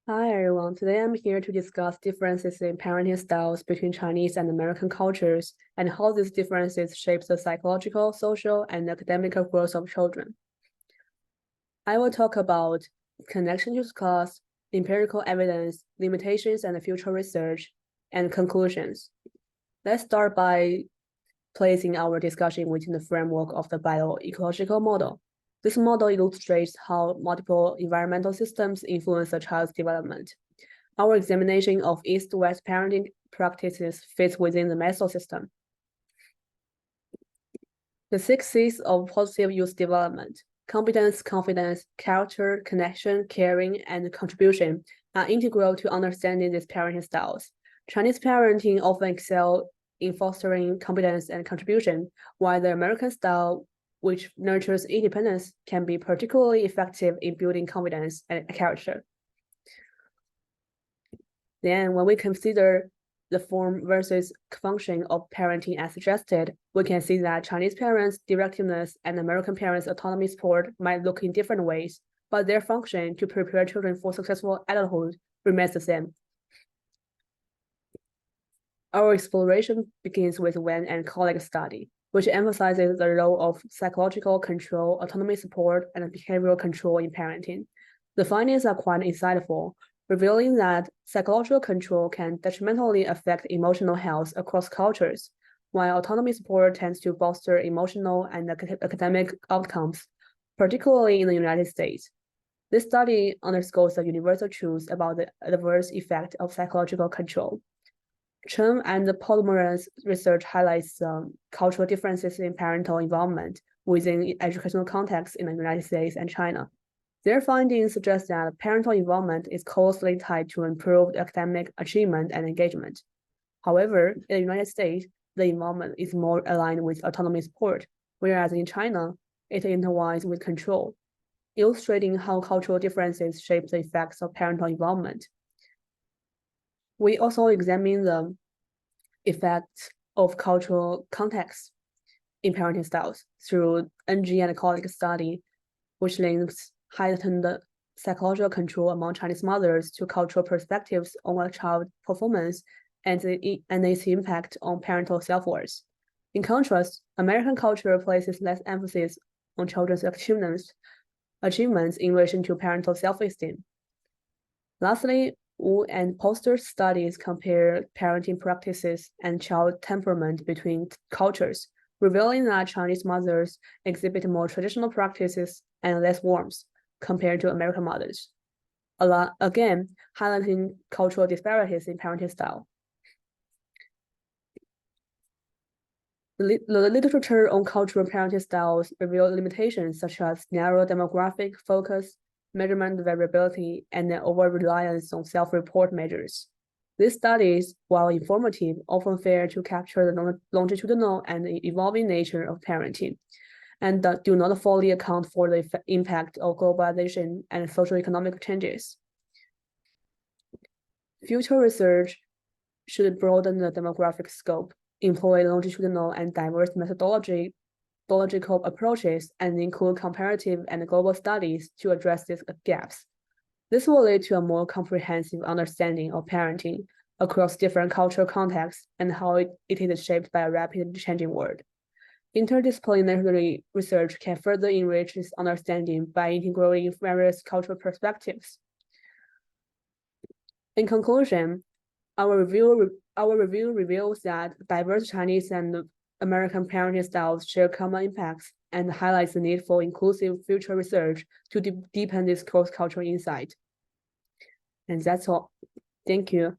Hi everyone, today I'm here to discuss differences in parenting styles between Chinese and American cultures and how these differences shape the psychological, social, and academic growth of children. I will talk about connection to class, empirical evidence, limitations and future research, and conclusions. Let's start by placing our discussion within the framework of the bioecological model. This model illustrates how multiple environmental systems influence a child's development. Our examination of East-West parenting practices fits within the meso system. The 6 C's of positive youth development, competence, confidence, character, connection, caring, and contribution are integral to understanding these parenting styles. Chinese parenting often excel in fostering competence and contribution, while the American style, which nurtures independence, can be particularly effective in building confidence and character. Then, when we consider the form versus function of parenting as suggested, we can see that Chinese parents' directiveness and American parents' autonomy support might look in different ways, but their function to prepare children for successful adulthood remains the same. Our exploration begins with Wen and colleague study, which emphasizes the role of psychological control, autonomy support, and behavioral control in parenting. The findings are quite insightful, revealing that psychological control can detrimentally affect emotional health across cultures, while autonomy support tends to foster emotional and academic outcomes, particularly in the United States. This study underscores the universal truth about the adverse effect of psychological control. Chen and Polymer's research highlights cultural differences in parental involvement within educational contexts in the United States and China. Their findings suggest that parental involvement is closely tied to improved academic achievement and engagement. However, in the United States, the involvement is more aligned with autonomy support, whereas in China, it intertwines with control, illustrating how cultural differences shape the effects of parental involvement. We also examine the effects of cultural context in parenting styles through NG and colleague study, which links heightened psychological control among Chinese mothers to cultural perspectives on a child's performance and its impact on parental self-worth. In contrast, American culture places less emphasis on children's achievements in relation to parental self-esteem. Lastly, Wu and Poster's studies compare parenting practices and child temperament between cultures, revealing that Chinese mothers exhibit more traditional practices and less warmth compared to American mothers. Again, highlighting cultural disparities in parenting style. The literature on cultural parenting styles reveal limitations such as narrow demographic focus, measurement variability, and an over-reliance on self-report measures. These studies, while informative, often fail to capture the longitudinal and evolving nature of parenting, and do not fully account for the impact of globalization and socioeconomic changes. Future research should broaden the demographic scope, employ longitudinal and diverse methodological approaches, and include comparative and global studies to address these gaps. This will lead to a more comprehensive understanding of parenting across different cultural contexts and how it is shaped by a rapidly changing world. Interdisciplinary research can further enrich this understanding by integrating various cultural perspectives. In conclusion, our review reveals that diverse Chinese and American parenting styles share common impacts and highlights the need for inclusive future research to deepen this cross-cultural insight. And that's all. Thank you.